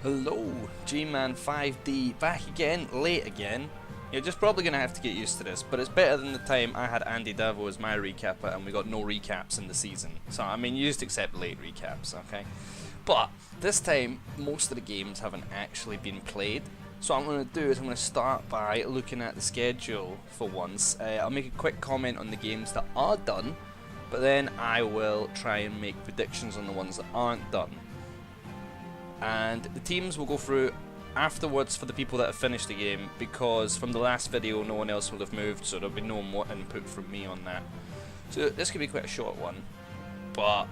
Hello, GMAN 5D, back again, late again. You're just probably going to have to get used to this, but it's better than the time I had Andy Davo as my recapper and we got no recaps in the season. So, I mean, you just accept late recaps, okay? But, this time, most of the games haven't actually been played. So what I'm going to do is I'm going to start by looking at the schedule for once. I'll make a quick comment on the games that are done, but then I will try and make predictions on the ones that aren't done. And the teams will go through afterwards for the people that have finished the game, because from the last video no one else will have moved, so there'll be no more input from me on that. So this could be quite a short one, but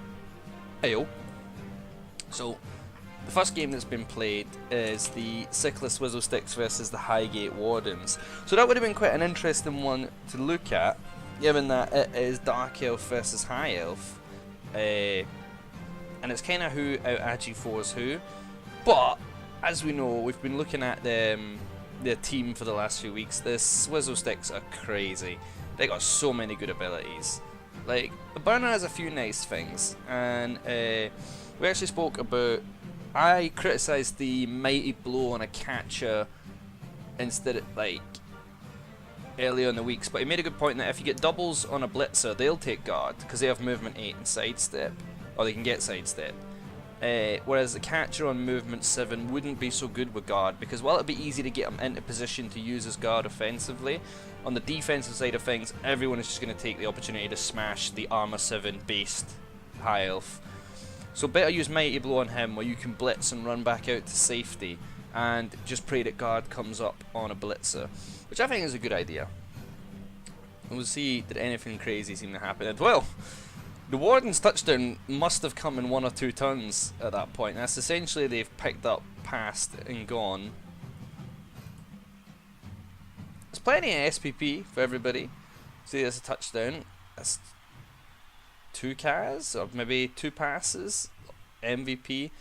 heyo. So the first game that's been played is the Cyclist Sticks versus the Highgate Wardens. So that would have been quite an interesting one to look at, given that it is Dark Elf versus High Elf. And it's kind of who out Agi4's who. But, as we know, we've been looking at their team for the last few weeks. The Swizzle Sticks are crazy. They got so many good abilities. Like, the Burner has a few nice things. And we actually spoke about... I criticised the Mighty Blow on a catcher instead of, like, earlier in the weeks. But he made a good point that if you get doubles on a Blitzer, they'll take guard, because they have movement 8 and sidestep. Or they can get sidestep. Whereas the catcher on movement 7 wouldn't be so good with guard, because while it'd be easy to get him into position to use his guard offensively, on the defensive side of things, everyone is just going to take the opportunity to smash the armor 7 based high elf. So better use Mighty Blow on him, where you can blitz and run back out to safety, and just pray that guard comes up on a blitzer, which I think is a good idea. And we'll see, did anything crazy seem to happen. And well, the Warden's touchdown must have come in 1 or 2 turns at that point. That's essentially they've picked up, passed, and gone. There's plenty of SPP for everybody. See, there's a touchdown. That's 2 carries, or maybe 2 passes. MVP.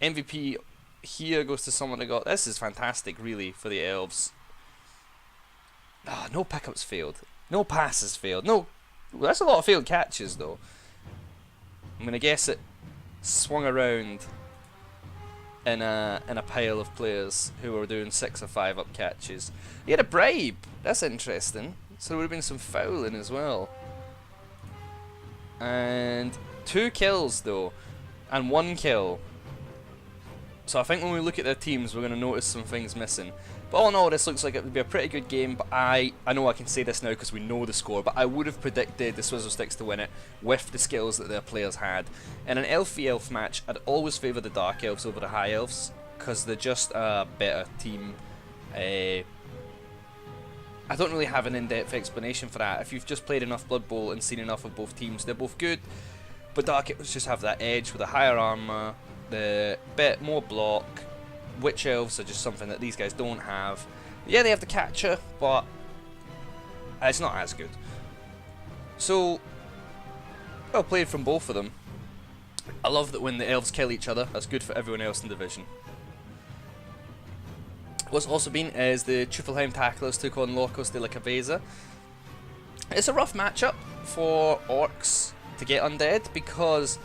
MVP here goes to someone that got... This is fantastic, really, for the Elves. Ah, no pickups failed. No passes failed. No... Well, that's a lot of failed catches, though. I'm gonna guess it swung around in a pile of players who were doing 6 or 5 up catches. He had a bribe. That's interesting. So there would have been some fouling as well. And 2 kills though, and 1 kill. So I think when we look at their teams, we're gonna notice some things missing. But all in all, this looks like it would be a pretty good game, but I know I can say this now because we know the score, but I would have predicted the Swizzle Sticks to win it with the skills that their players had. In an Elf v Elf match, I'd always favour the Dark Elves over the High Elves, because they're just a better team. I don't really have an in-depth explanation for that. If you've just played enough Blood Bowl and seen enough of both teams, they're both good, but Dark Elves just have that edge with a higher armour, the bit more block. Witch Elves are just something that these guys don't have. Yeah, they have the catcher, but it's not as good. So, well played from both of them. I love that when the Elves kill each other, that's good for everyone else in the division. What's also been is the Trufelheim Tacklers took on Locos de la Cabeza. It's a rough matchup for Orcs to get undead, because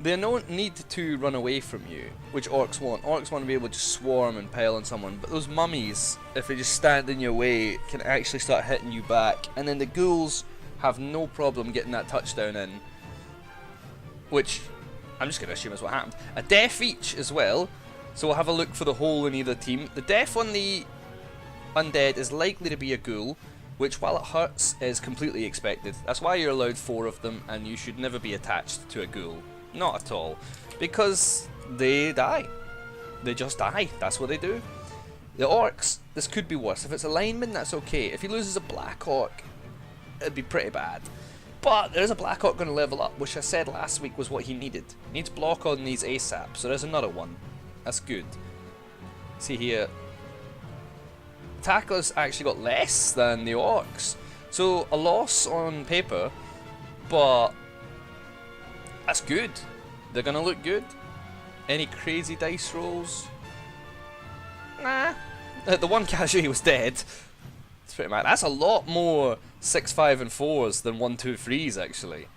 they don't need to run away from you, which Orcs want. Orcs want to be able to just swarm and pile on someone, but those mummies, if they just stand in your way, can actually start hitting you back. And then the ghouls have no problem getting that touchdown in, which I'm just going to assume is what happened. A death each as well, so we'll have a look for the hole in either team. The death on the undead is likely to be a ghoul, which, while it hurts, is completely expected. That's why you're allowed 4 of them, and you should never be attached to a ghoul. Not at all, because they die. They just die. That's what they do. The Orcs, this could be worse. If it's a lineman, that's okay. If he loses a Black Orc, it'd be pretty bad. But there is a Black Orc going to level up, which I said last week was what he needed. He needs block on these ASAP, so there's another one. That's good. See here, Tacklers actually got less than the Orcs, so a loss on paper, but that's good. They're gonna look good. Any crazy dice rolls? Nah. The one casualty was dead. It's pretty mad. That's a lot more 6, 5, and 4s than 1, 2, 3s actually.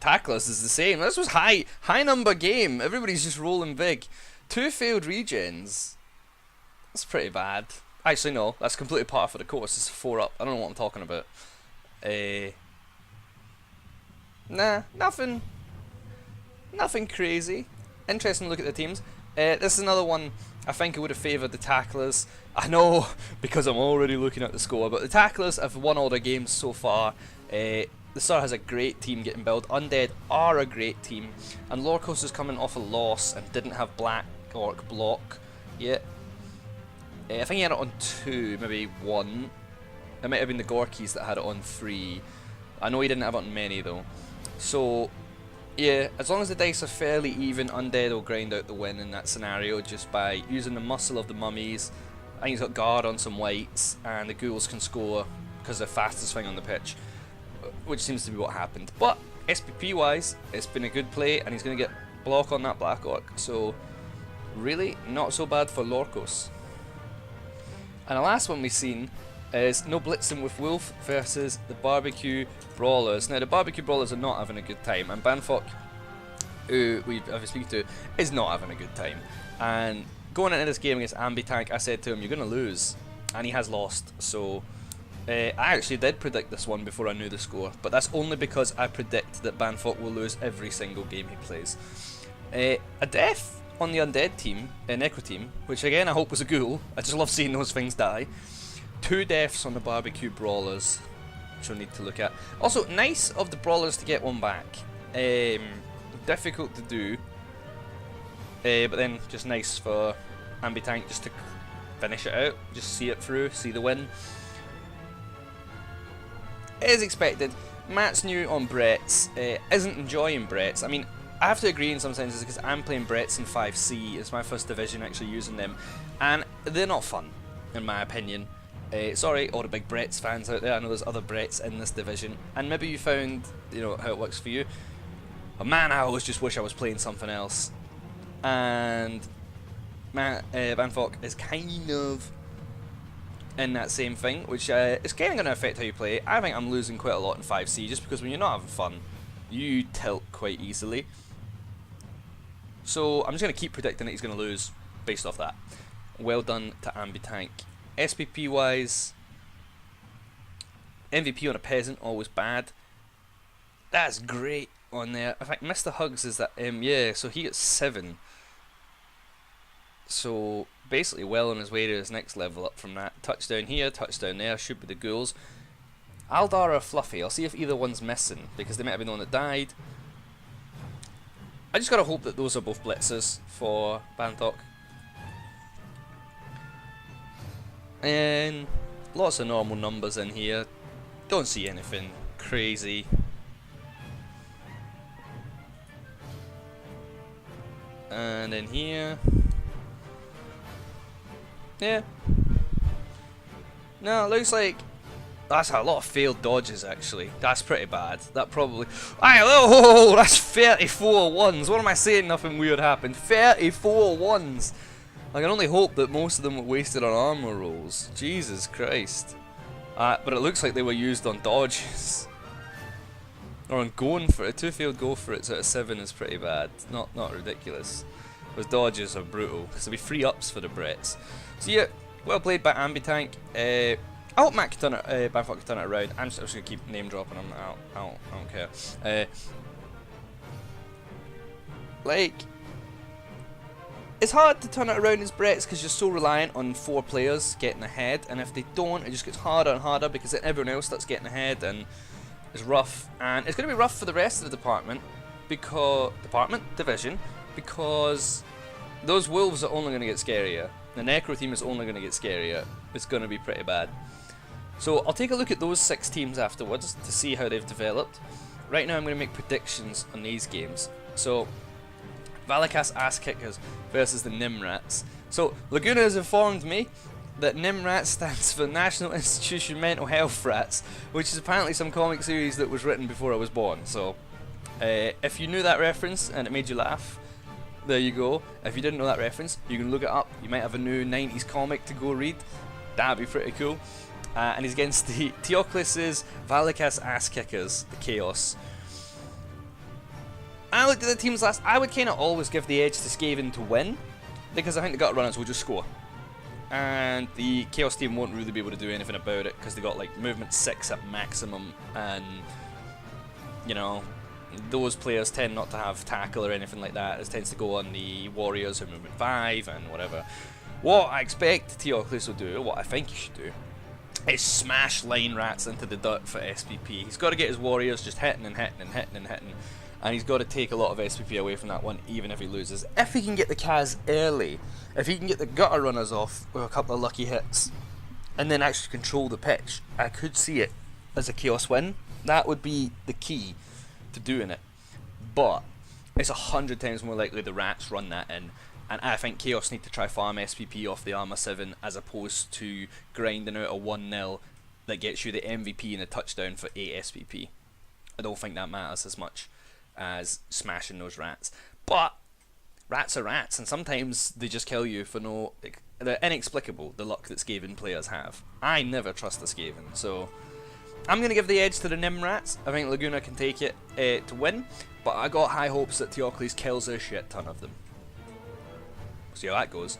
Tacklers is the same. This was high number game. Everybody's just rolling big. 2 failed regens. That's pretty bad. Actually, no. That's completely par for the course. It's 4 up. I don't know what I'm talking about. Nah, nothing crazy. Interesting look at the teams. This is another one I think I would have favoured the Tacklers. I know, because I'm already looking at the score, but the Tacklers have won all their games so far. The Star has a great team getting built. Undead are a great team. And Lorcos is coming off a loss and didn't have Black Orc block yet. I think he had it on 2, maybe 1. It might have been the Gorkies that had it on 3. I know he didn't have it on many though. So, yeah, as long as the dice are fairly even, Undead will grind out the win in that scenario just by using the muscle of the mummies. I think he's got guard on some whites, and the ghouls can score because they're fastest thing on the pitch, which seems to be what happened. But SPP wise, it's been a good play, and he's going to get block on that Black Orc, so really not so bad for Lorcos. And the last one we've seen is No Blitzing with Wolf versus the Barbecue Brawlers. Now the Barbecue Brawlers are not having a good time, and Banfok, who we've been speaking to, is not having a good time. And going into this game against Ambitank, I said to him, you're going to lose, and he has lost. So I actually did predict this one before I knew the score, but that's only because I predict that Banfok will lose every single game he plays. A death on the Undead team, Necro team, which again I hope was a ghoul. I just love seeing those things die. 2 deaths on the Barbecue Brawlers, which we'll need to look at. Also, nice of the Brawlers to get one back. Difficult to do, but then just nice for Ambitank just to finish it out, just see it through, see the win. As expected, Matt's new on Brett's, isn't enjoying Brett's. I mean, I have to agree in some senses because I'm playing Brett's in 5C. It's my first division actually using them, and they're not fun, in my opinion. Sorry, all the big Brett's fans out there. I know there's other Brett's in this division, and maybe you found, you know, how it works for you. But man, I always just wish I was playing something else. And Banfok is kind of in that same thing, which is kind of going to affect how you play. I think I'm losing quite a lot in 5C just because when you're not having fun, you tilt quite easily. So I'm just going to keep predicting that he's going to lose based off that. Well done to Ambitank. SPP wise, MVP on a peasant, always bad. That's great on there. In fact, Mr. Hugs is that, yeah, so he gets 7. So basically well on his way to his next level up from that. Touchdown here, touchdown there, should be the ghouls. Aldar or Fluffy, I'll see if either one's missing, because they might have been the one that died. I just gotta hope that those are both blitzers for Bantok. And lots of normal numbers in here. Don't see anything crazy. And in here, yeah. No, it looks like that's a lot of failed dodges actually. That's pretty bad. That probably. Oh, that's 34 ones. What am I saying? Nothing weird happened. 34 ones. I can only hope that most of them were wasted on armor rolls. Jesus Christ. But it looks like they were used on dodges. Or on going for it. 2 failed go for it out of 7 is pretty bad. Not ridiculous. Those dodges are brutal. Because there'll be 3 ups for the Brits. So yeah, well played by Ambitank. I hope Matt can turn it, Banfok can turn it around. I'm just going to keep name dropping him. I don't care. Like, it's hard to turn it around as Brett's because you're so reliant on 4 players getting ahead, and if they don't, it just gets harder and harder because then everyone else starts getting ahead, and it's rough. And it's going to be rough for the rest of the division, because those wolves are only going to get scarier. The Necro team is only going to get scarier. It's going to be pretty bad. So I'll take a look at those 6 teams afterwards to see how they've developed. Right now I'm going to make predictions on these games. So Valakas Ass Kickers versus the Nimrats. So Laguna has informed me that Nimrat stands for National Institution Mental Health Rats, which is apparently some comic series that was written before I was born. So if you knew that reference and it made you laugh, there you go. If you didn't know that reference, you can look it up. You might have a new 90s comic to go read. That'd be pretty cool. And he's against the Teoclis's Valakas Ass Kickers, the Chaos. I looked at the teams last. I would kind of always give the edge to Skaven to win, because I think the Gutter Runners will just score, and the Chaos team won't really be able to do anything about it because they got like movement 6 at maximum, and you know, those players tend not to have tackle or anything like that. It tends to go on the Warriors who are movement 5 and whatever. What I expect Teocles will do, what I think he should do, is smash line rats into the dirt for SPP. He's got to get his Warriors just hitting and hitting and hitting and hitting, and he's got to take a lot of SPP away from that one, even if he loses. If he can get the Kaz early, if he can get the Gutter Runners off with a couple of lucky hits, and then actually control the pitch, I could see it as a Chaos win. That would be the key to doing it. But it's 100 times more likely the rats run that in, and I think Chaos need to try farm SPP off the Armour 7 as opposed to grinding out a 1-0 that gets you the MVP and a touchdown for 8 SPP. I don't think that matters as much as smashing those rats. But rats are rats, and sometimes they just kill you for no... They're inexplicable, the luck that Skaven players have. I never trust the Skaven, so I'm going to give the edge to the Nim rats. I think Laguna can take it to win, but I got high hopes that Teocles kills a shit ton of them. See how that goes.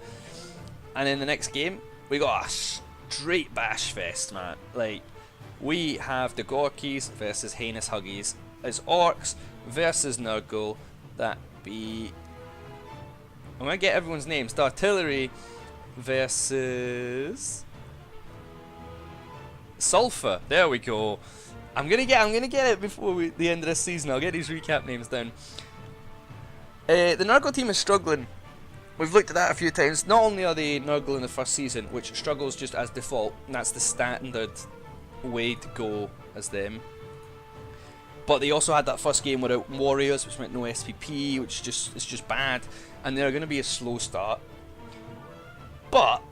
And in the next game, we got a straight bash fest, man. Like, we have the Gorkies versus Heinous Huggies. It's Orcs versus Nurgle. That be... I'm gonna get everyone's names. The Artillery versus Sulfur. There we go. I'm gonna get it before the end of this season. I'll get these recap names down. The Nurgle team is struggling. We've looked at that a few times. Not only are they Nurgle in the first season, which struggles just as default, and that's the standard way to go as them, but they also had that first game without Warriors, which meant no SPP, which is just bad, and they're going to be a slow start. But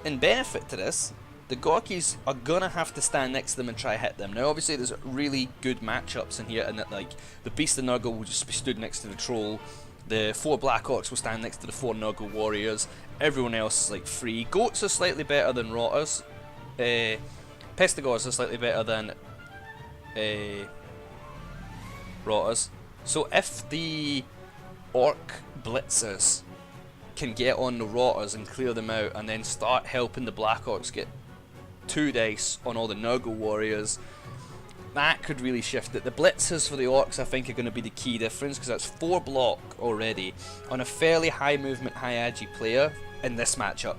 in benefit to this, the Gorkies are going to have to stand next to them and try hit them. Now obviously there's really good matchups in here, and that like the Beast of Nurgle will just be stood next to the Troll. The 4 Black Orcs will stand next to the 4 Nurgle Warriors. Everyone else is like free. Goats are slightly better than Rotters. Pestigors are slightly better than Rotters. So if the Orc Blitzers can get on the Rotters and clear them out, and then start helping the Black Orcs get 2 dice on all the Nurgle Warriors, that could really shift it. The blitzers for the Orcs I think are going to be the key difference, because that's 4 block already on a fairly high movement, high agi player in this matchup.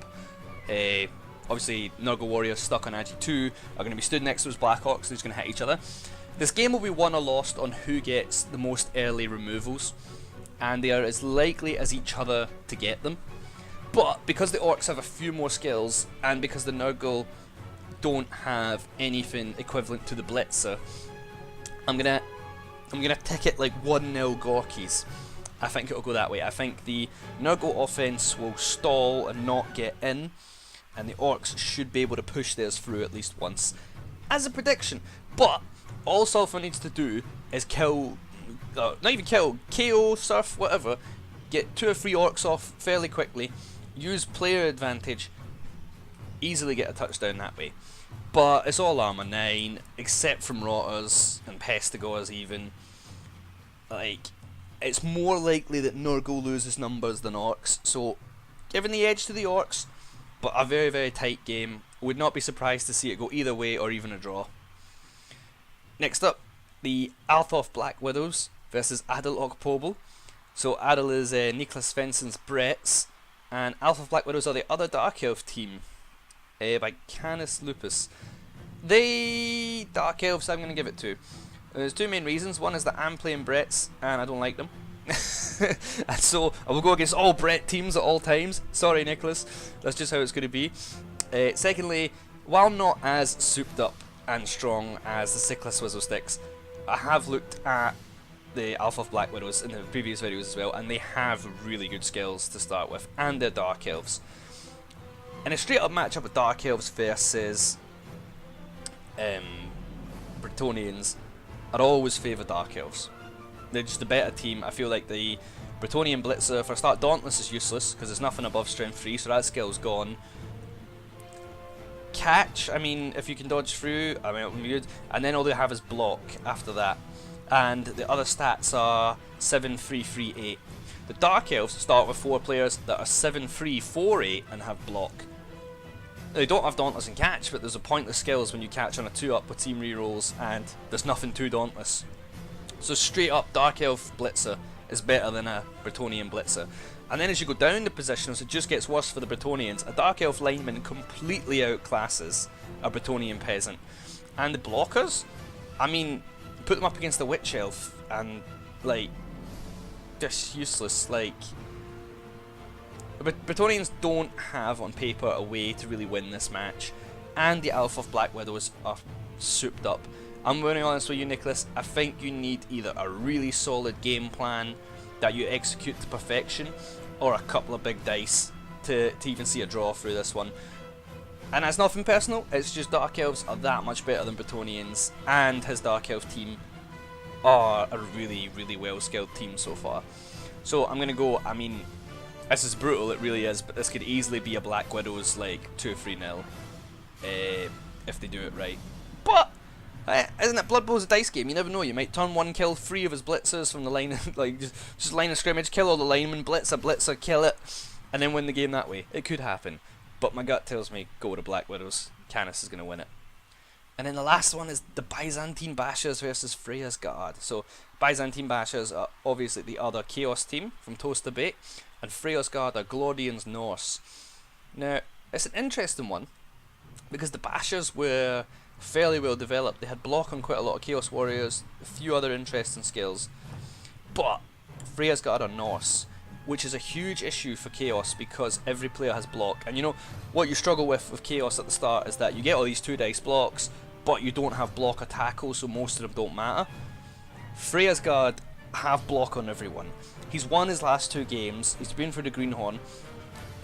Obviously Nurgle Warriors stuck on agi 2 are going to be stood next to those Black Orcs who's going to hit each other. This game will be won or lost on who gets the most early removals, and they are as likely as each other to get them. But because the Orcs have a few more skills, and because the Nurgle don't have anything equivalent to the Blitzer, I'm gonna tick it like 1-0 Gorkies. I think it'll go that way. I think the Nurgle offense will stall and not get in, and the Orcs should be able to push theirs through at least once, as a prediction. But all Sulfur needs to do is kill, not even kill, KO, surf, whatever, get 2 or 3 Orcs off fairly quickly, use player advantage, easily get a touchdown that way. But it's all Armour 9, except from Rotters and Pestigors even. Like, it's more likely that Nurgle loses numbers than Orcs, so giving the edge to the Orcs, but a very, very tight game. Would not be surprised to see it go either way or even a draw. Next up, the Althoff Black Widows versus Adel Okpobel. So Adel is Niklas Svensson's Bretts, and Althoff Black Widows are the other Dark Elf team by Canis Lupus. The Dark Elves I'm going to give it to. There's 2 main reasons. One is that I'm playing Bretts and I don't like them. And so I will go against all Brett teams at all times. Sorry Nicholas, that's just how it's going to be. Secondly, while not as souped up and strong as the Sickla Swizzle Sticks, I have looked at the Althoff Black Widows in the previous videos as well, and they have really good skills to start with, and they're Dark Elves. In a straight up matchup of Dark Elves versus Bretonnians, I'd always favour Dark Elves. They're just a better team. I feel like the Bretonnian Blitzer, for a start, Dauntless is useless because there's nothing above Strength 3, so that skill's gone. Catch, I mean, if you can dodge through, I mean, it'll be good. And then all they have is block after that. and the other stats are 7, 3, 3, 8. The Dark Elves start with 4 players that are 7, 3, 4, 8 and have block. They don't have Dauntless and Catch, but there's a pointless skills when you catch on a 2-up with team rerolls, and there's nothing too Dauntless. So straight up, Dark Elf Blitzer is better than a Bretonnian Blitzer. And then as you go down the positionals, it just gets worse for the Bretonnians. A Dark Elf lineman completely outclasses a Bretonnian peasant. And the blockers, I mean, put them up against the Witch Elf and, like, just useless. Like, Bretonnians don't have on paper a way to really win this match, and the Alpha of Black Widows are souped up. I'm going to be honest with you, Nicholas, I think you need either a really solid game plan that you execute to perfection, or a couple of big dice to even see a draw through this one. And that's nothing personal, it's just Dark Elves are that much better than Bretonnians, and his Dark Elf team are a really, really well skilled team so far. So I'm going to go, I mean, this is brutal, it really is, but this could easily be a Black Widows like 2-3-0 if they do it right. But isn't it, Blood Bowl's a dice game? You never know. You might turn one, kill 3 of his blitzers from the line, like just line of scrimmage, kill all the linemen, blitzer, kill it, and then win the game that way. It could happen, but my gut tells me go to Black Widows. Canis is going to win it. And then the last one is the Byzantine Bashers versus Freya's Guard. So Byzantine Bashers are obviously the other Chaos team from Toast to Bait, and Freya's Guard are Glordians Norse. Now, it's an interesting one, because the Bashers were fairly well developed. They had block on quite a lot of Chaos Warriors, a few other interesting skills, but Freya's Guard are Norse, which is a huge issue for Chaos because every player has block. And you know, what you struggle with Chaos at the start is that you get all these 2 dice blocks, but you don't have block or tackle, so most of them don't matter. Freya's Guard have block on everyone. He's won his last 2 games, he's been for the Greenhorn,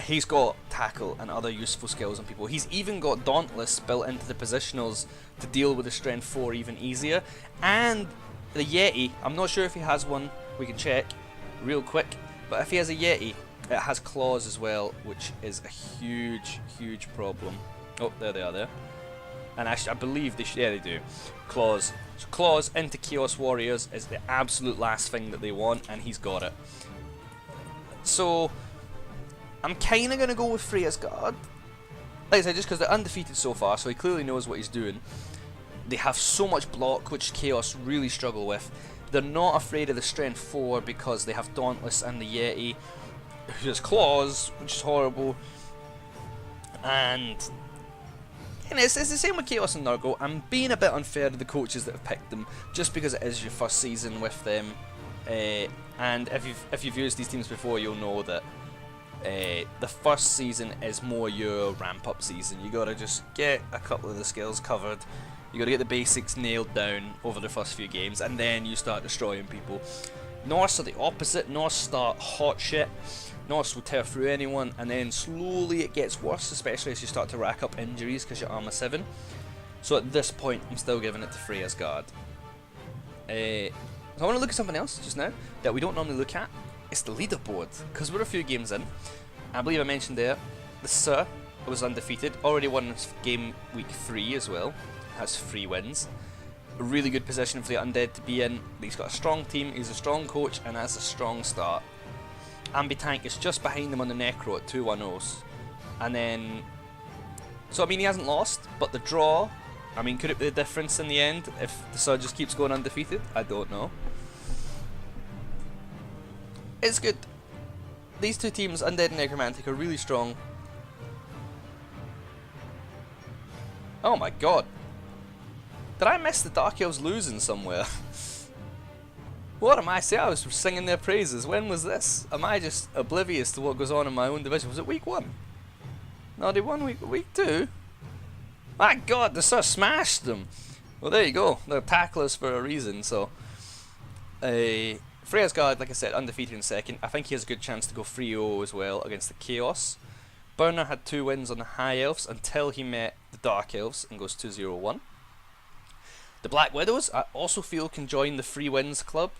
he's got tackle and other useful skills on people. He's even got Dauntless built into the positionals to deal with the strength 4 even easier. And the Yeti, I'm not sure if he has one, we can check real quick, but if he has a Yeti, it has claws as well, which is a huge, huge problem. Oh, there they are there. And actually, I believe they should, yeah, they do. Claws. So claws into Chaos Warriors is the absolute last thing that they want, and he's got it. So I'm kind of going to go with Freya's Guard. Like I said, just because they're undefeated so far, so he clearly knows what he's doing. They have so much block, which Chaos really struggle with. They're not afraid of the strength 4 because they have Dauntless and the Yeti, who has claws, which is horrible. And it's the same with Chaos and Nurgle. I'm being a bit unfair to the coaches that have picked them, just because it is your first season with them. And if you've used these teams before, you'll know that the first season is more your ramp up season. You gotta just get a couple of the skills covered, you gotta get the basics nailed down over the first few games, and then you start destroying people. Norse are the opposite. Norse start hot shit, Norse will tear through anyone, and then slowly it gets worse, especially as you start to rack up injuries because you're armor 7. So at this point I'm still giving it to Freya's Guard. So I want to look at something else just now that we don't normally look at. It's the leaderboard, because we're a few games in. I believe I mentioned there, the Sir was undefeated, already won game week 3 as well, has 3 wins. A really good position for the Undead to be in. He's got a strong team, he's a strong coach, and that's a strong start. Ambi-Tank is just behind him on the Necro at 2-1-0s. And then, so I mean he hasn't lost, but the draw, I mean could it be the difference in the end if the Sir just keeps going undefeated? I don't know. It's good. These 2 teams, Undead and Necromantic, are really strong. Oh my god. Did I miss the Dark Elves losing somewhere? What am I saying? I was singing their praises. When was this? Am I just oblivious to what goes on in my own division? Was it week 1? No, they won week 2. My god, the Sir smashed them. Well, there you go. They're tacklers for a reason, so. Freya's Guard, like I said, undefeated in second. I think he has a good chance to go 3-0 as well against the Chaos. Burner had 2 wins on the High Elves until he met the Dark Elves and goes 2-0-1. The Black Widows, I also feel, can join the 3 wins club.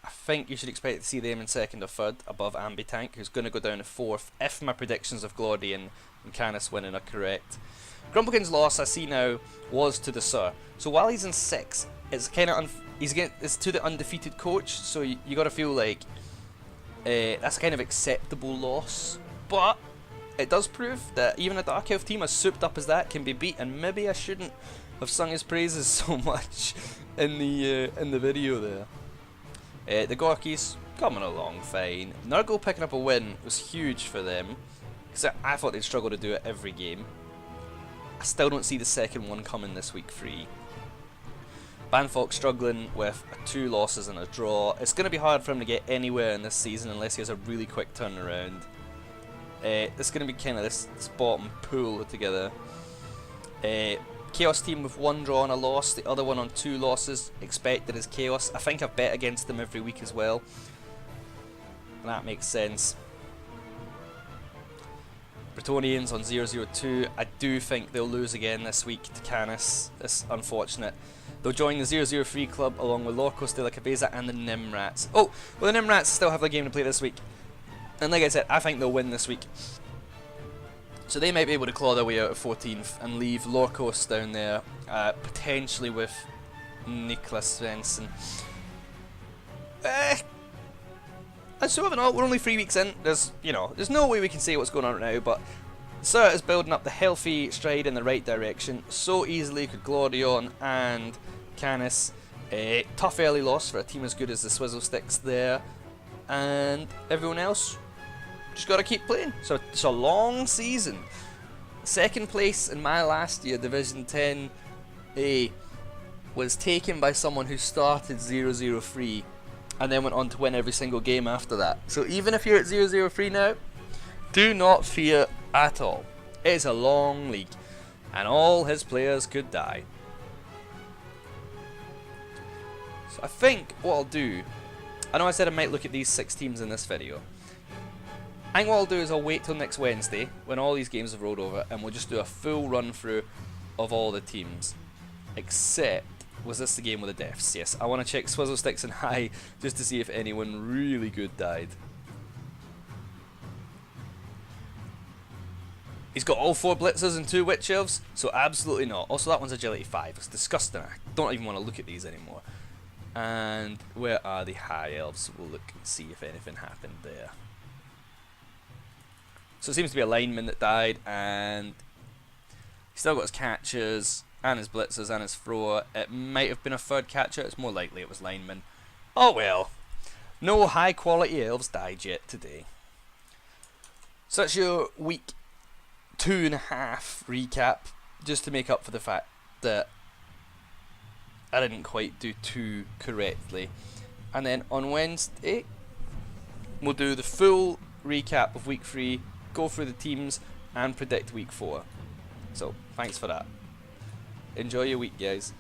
I think you should expect to see them in second or third above Ambi-Tank, who's going to go down to 4th if my predictions of Glordian and Canis winning are correct. Grumplekin's loss, I see now, was to the Sir. So while he's in 6th, it's kind of it's to the undefeated coach, so you got to feel like that's a kind of acceptable loss. But it does prove that even a Dark Elf team as souped up as that can be beat, and maybe I shouldn't have sung his praises so much in the video there. The Gorkies coming along fine. Nurgle picking up a win was huge for them, because I thought they'd struggle to do it every game. I still don't see the second one coming this week free. Banfox struggling with 2 losses and a draw. It's going to be hard for him to get anywhere in this season unless he has a really quick turnaround. It's going to be kind of this bottom pool together. Chaos team with 1 draw and a loss, the other one on 2 losses, expected as Chaos. I think I've bet against them every week as well. That makes sense. Bretonians on 0-0-2. I do think they'll lose again this week to Canis. It's unfortunate. They'll join the 0-0-3 club along with Lorcos de la Cabeza and the Nimrats. Oh, well, the Nimrats still have their game to play this week. And like I said, I think they'll win this week. So they might be able to claw their way out of 14th and leave Lorcos down there, potentially with Niklas Svensson. And so overall, we're only 3 weeks in. There's no way we can say what's going on right now, but Sir is building up the healthy stride in the right direction. So easily could Glorion and Canis. A tough early loss for a team as good as the Swizzle Sticks there, and everyone else just got to keep playing. So it's a long season. Second place in my last year, Division 10A, was taken by someone who started 0-0-3 and then went on to win every single game after that. So even if you're at 0-0-3 now, do not fear at all. It is a long league, and all his players could die. So I think what I'll do, I know I said I might look at these 6 teams in this video. I think what I'll do is I'll wait till next Wednesday when all these games have rolled over, and we'll just do a full run through of all the teams. Except, was this the game with the deaths? Yes, I want to check Swizzle Sticks and High just to see if anyone really good died. He's got all 4 blitzers and 2 witch elves, so absolutely not. Also, that one's agility 5. It's disgusting. I don't even want to look at these anymore. And where are the high elves? We'll look and see if anything happened there. So it seems to be a lineman that died, and he's still got his catchers and his blitzers and his thrower. It might have been a 3rd catcher. It's more likely it was lineman. Oh well. No high quality elves died yet today. So that's your week 2.5 recap, just to make up for the fact that I didn't quite do 2 correctly. And then on Wednesday, we'll do the full recap of week 3, go through the teams, and predict week 4. So, thanks for that. Enjoy your week, guys.